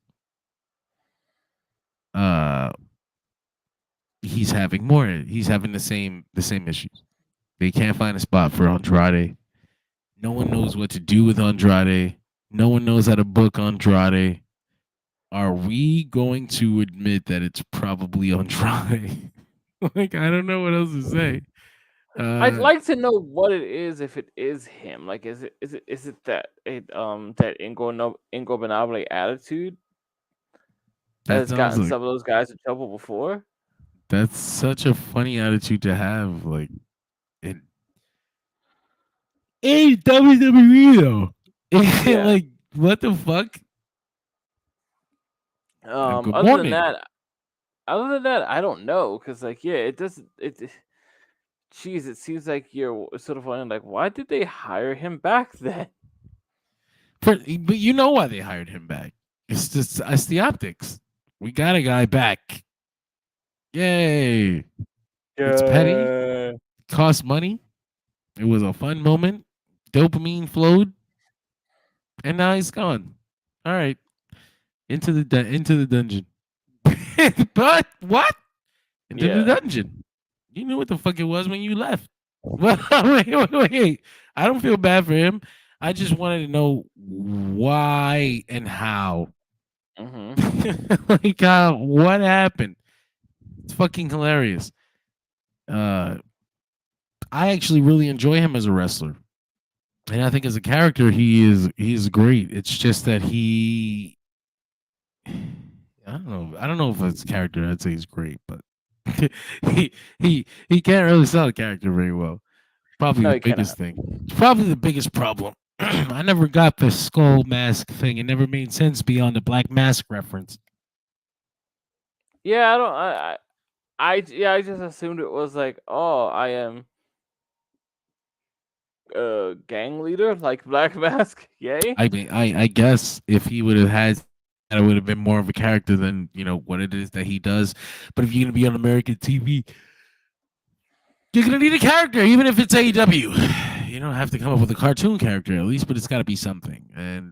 He's having more. He's having the same issues. They can't find a spot for Andrade. No one knows what to do with Andrade. No one knows how to book Andrade. Are we going to admit that it's probably Andrade? Like, I don't know what else to say. I'd like to know what it is. If it is him, like, is it that Ingobernable attitude that has gotten some of those guys in trouble before? That's such a funny attitude to have, like in WWE though. Like, what the fuck? Other than that, I don't know, because like, it doesn't. Jeez, it seems like you're sort of wondering, like, why did they hire him back then? But you know why they hired him back? It's the optics. We got a guy back. Yay! It's petty. Cost money. It was a fun moment. Dopamine flowed, and now he's gone. All right, into the dungeon. But what? Into the dungeon. You knew what the fuck it was when you left. Well, wait. I don't feel bad for him. I just wanted to know why and how. Like, what happened? It's fucking hilarious. I actually really enjoy him as a wrestler, and I think as a character, he's great. It's just that I don't know if it's character. I'd say he's great, but he can't really sell a character very well. Probably the biggest thing. Probably the biggest problem. I never got the skull mask thing. It never made sense beyond the Black Mask reference. Yeah, I just assumed it was like, oh, I am gang leader like Black Mask. Yay. I mean, I guess if he would have had, it would have been more of a character than what it is that he does. But if you're gonna be on American TV, you're gonna need a character, even if it's AEW. You don't have to come up with a cartoon character at least, but it's got to be something. And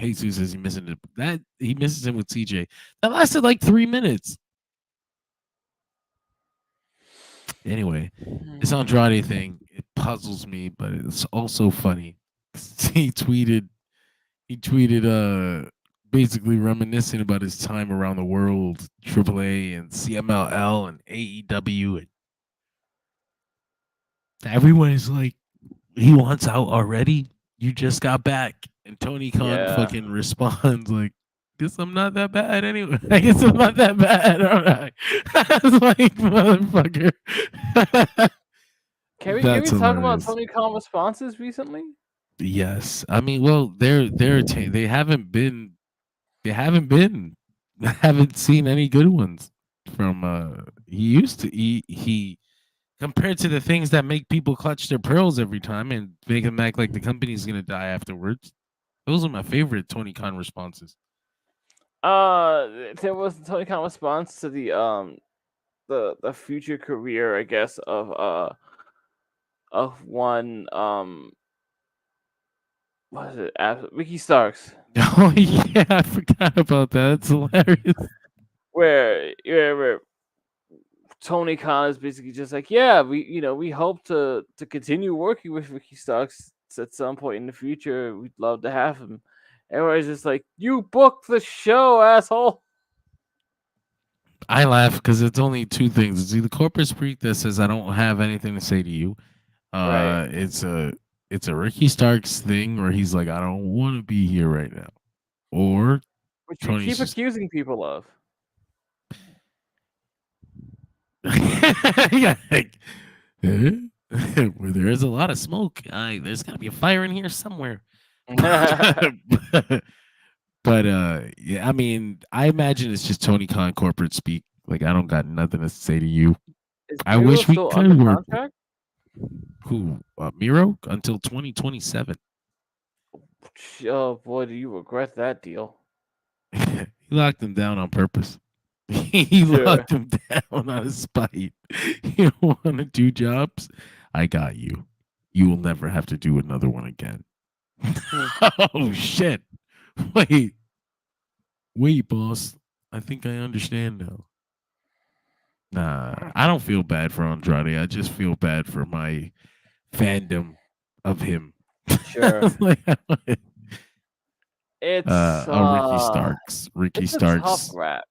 Jesus says he misses it. He misses him with CJ. That lasted like 3 minutes. Anyway, this Andrade thing, it puzzles me, but it's also funny. He tweeted basically reminiscing about his time around the world, AAA and CMLL and AEW, and everyone is like, he wants out already. You just got back, and Tony Khan fucking responds like, "Guess I'm not that bad anyway. I guess I'm not that bad, all right." I was like, motherfucker. Can we talk about Tony Khan responses recently? Yes, I mean, well, they haven't been. I haven't seen any good ones from. He used to. He compared to the things that make people clutch their pearls every time and make them act like the company's gonna die afterwards. Those are my favorite Tony Khan responses. There was the Tony Khan response to the future career, I guess, of one what is it? Ricky Starks. Oh yeah, I forgot about that. It's hilarious. Where Tony Khan is basically just like, yeah, we hope to continue working with Ricky Starks at some point in the future. We'd love to have him. Everybody's just like, you booked the show, asshole. I laugh because it's only two things. It's either corporate speak that says I don't have anything to say to you. Right. It's a Ricky Starks thing where he's like, I don't want to be here right now. Or which you keep accusing people of. Yeah, like, where there is a lot of smoke, there's gotta be a fire in here somewhere. But yeah, I mean, I imagine it's just Tony Khan corporate speak. Like, I don't got nothing to say to you. I wish we could work. Who? Miro until 2027. Oh boy, do you regret that deal? He locked him down on purpose. He locked him down on his spite. You don't want to do jobs? I got you. You will never have to do another one again. Oh shit. Wait, boss. I think I understand now. Nah, I don't feel bad for Andrade. I just feel bad for my fandom of him. Sure. It's Ricky Starks. Ricky Starks. Tough rap.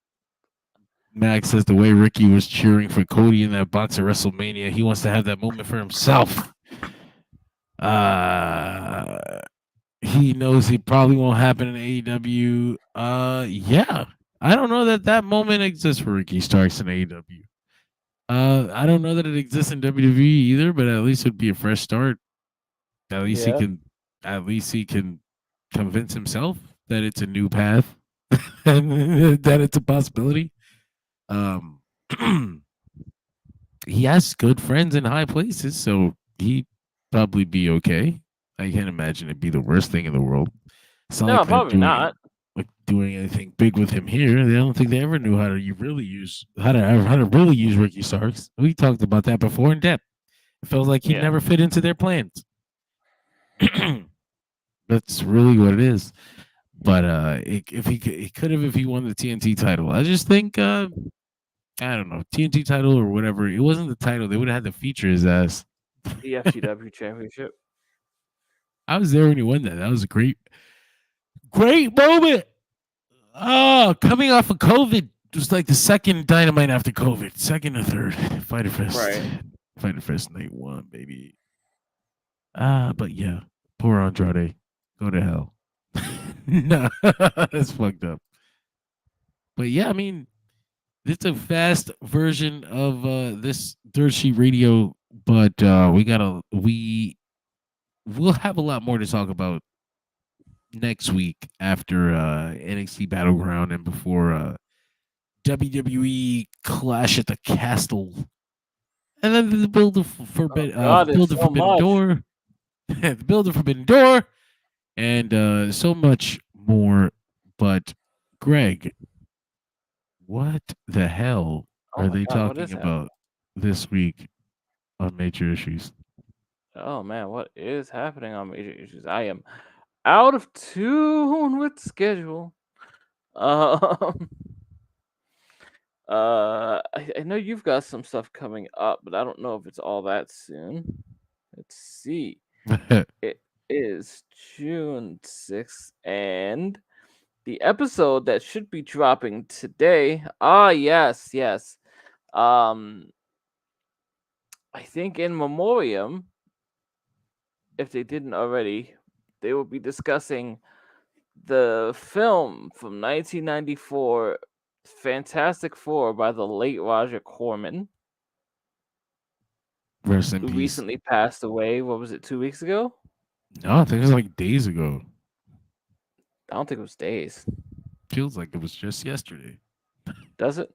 Max says the way Ricky was cheering for Cody in that box at WrestleMania, he wants to have that moment for himself. He knows he probably won't happen in AEW. Yeah. I don't know that moment exists for Ricky Starks in AEW. I don't know that it exists in WWE either, but at least it'd be a fresh start. At least he can convince himself that it's a new path and that it's a possibility. He has good friends in high places, so he'd probably be okay, I can't imagine it'd be the worst thing in the world. It's not No, like they're probably not. doing anything big with him here. They don't think they ever knew how to really use Ricky Starks. We talked about that before in depth. It felt like he Yeah. never fit into their plans. That's really what it is. But if he could have if he won the TNT title. I just think I don't know, TNT title or whatever. It wasn't the title. They would have had to feature his ass. The FTW Championship. I was there when he won that. That was a great moment. Oh, coming off of COVID. It was like the second Dynamite after COVID. Second or third. Fighter Fest. Right. Fighter Fest night 1, baby. But yeah. Poor Andrade. Go to hell. Nah, that's fucked up. But yeah, I mean, it's a fast version of this Dirt Sheet Radio, but we'll have a lot more to talk about next week after NXT Battleground and before WWE Clash at the Castle, and then the Build of Forbidden Door, the Build of Forbidden Door, and so much more. But Greg, what the hell are they talking about this week on Major Issues? Oh man, what is happening on Major Issues? I am out of tune with the schedule. I know you've got some stuff coming up, but I don't know if it's all that soon. Let's see. It is June 6th, and the episode that should be dropping today. Yes. I think in memoriam, if they didn't already, they will be discussing the film from 1994, Fantastic Four by the late Roger Corman. Rest in who peace. recently passed away. What was it, 2 weeks ago? No, I think it was like days ago. I don't think it was days. Feels like it was just yesterday. Does it?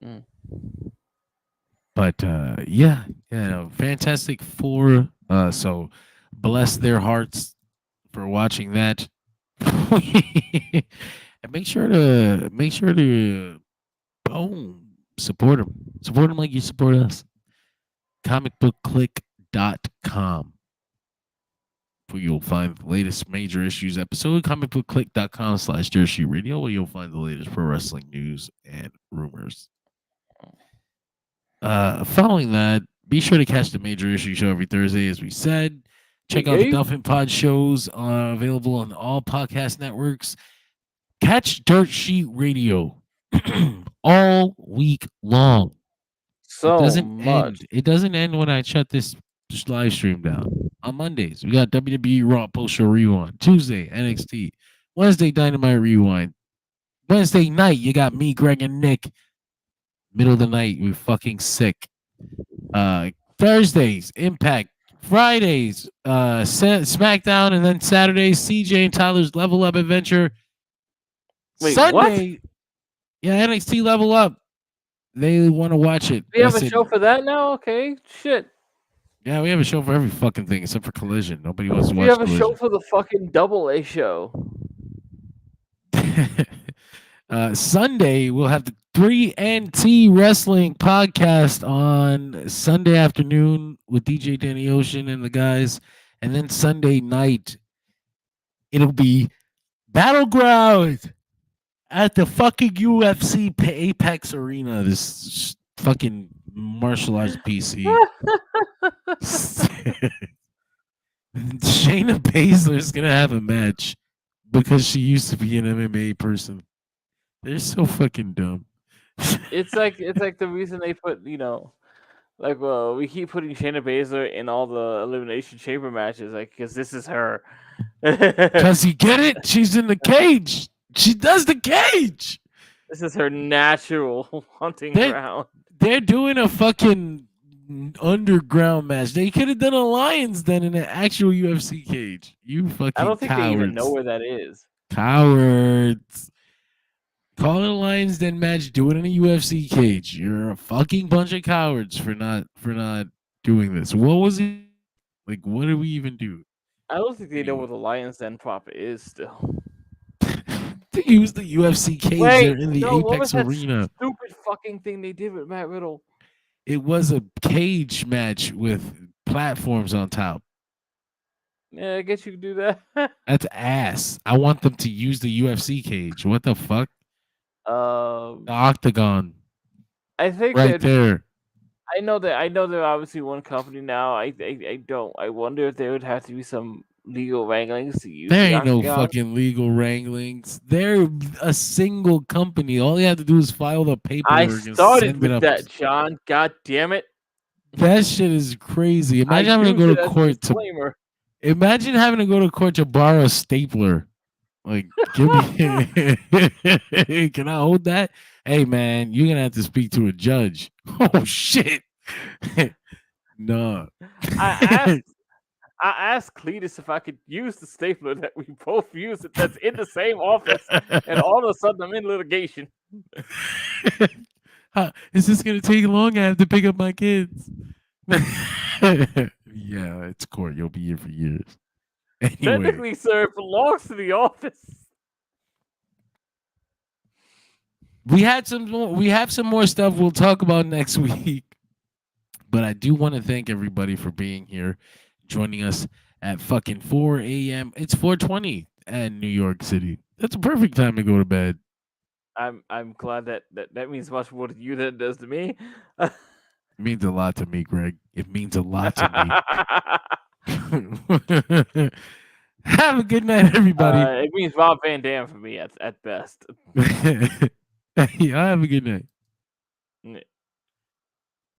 But yeah, Fantastic Four. So bless their hearts for watching that. And make sure to support them. Support them like you support us. comicbookclick.com, where you'll find the latest Major Issues episode. comicbookclick.com/DirtSheetRadio, where you'll find the latest pro wrestling news and rumors. Following that, be sure to catch the Major Issue Show every Thursday, as we said. Check out the Dolphin Pod shows available on all podcast networks. Catch Dirt Sheet Radio all week long. So it doesn't much. end. It doesn't end when I shut this live stream down. On Mondays, we got WWE Raw Post Show Rewind. Tuesday, NXT. Wednesday, Dynamite Rewind. Wednesday night, you got me, Greg, and Nick. Middle of the night, we're fucking sick. Thursdays, Impact. Fridays, SmackDown, and then Saturdays, CJ and Tyler's Level Up Adventure. Wait, Sunday, what? Yeah, NXT Level Up. They want to watch it. We have a show for that now? Okay, shit. Yeah, we have a show for every fucking thing except for Collision. Nobody wants to watch We have a Collision. show for the fucking Double A show. Sunday, we'll have the 3NT Wrestling podcast on Sunday afternoon with DJ Danny Ocean and the guys. And then Sunday night, it'll be Battleground at the fucking UFC Apex Arena. This fucking martial arts PC. Shayna Baszler's going to have a match because she used to be an MMA person. They're so fucking dumb. It's like the reason they put, we keep putting Shayna Baszler in all the Elimination Chamber matches, because this is her. Because you get it? She's in the cage. She does the cage. This is her natural hunting ground. They're doing a fucking underground match. They could have done a Lions Den in an actual UFC cage. You fucking I don't think cowards. they even know where that is. Cowards. Call it a Lions Den match. Do it in a UFC cage. You're a fucking bunch of cowards for not doing this. What was it? Like, what did we even do? I don't think they know Anyway. where the Lions Den proper is still. They use the UFC cage. They're in the what was Apex that Arena. stupid fucking thing they did with Matt Riddle? It was a cage match with platforms on top. Yeah, I guess you could do that. That's ass. I want them to use the UFC cage. What the fuck? The octagon. I think right there. I know they're obviously one company now. I wonder if there would have to be some legal wranglings to use. There the ain't no octagon. fucking legal wranglings. They're a single company. All you have to do is file the paperwork. I started with that, John. God damn it. That shit is crazy. Imagine having to go to court to. Imagine having to go to court to borrow a stapler. Like, give me. Can I hold that? Hey, man, you're gonna have to speak to a judge. Oh shit. No. I asked Cletus if I could use the stapler that we both use that's in the same office, and all of a sudden I'm in litigation. Is this gonna take long? I have to pick up my kids. Yeah, it's court. You'll be here for years. Anyway. Technically, sir, it belongs to the office. We have some more stuff we'll talk about next week. But I do want to thank everybody for being here, joining us at fucking 4 a.m. It's 4:20 in New York City. That's a perfect time to go to bed. I'm glad that means much more to you than it does to me. It means a lot to me, Greg. It means a lot to me. Have a good night, everybody. It means Rob Van Dam for me at best. Yeah, have a good night.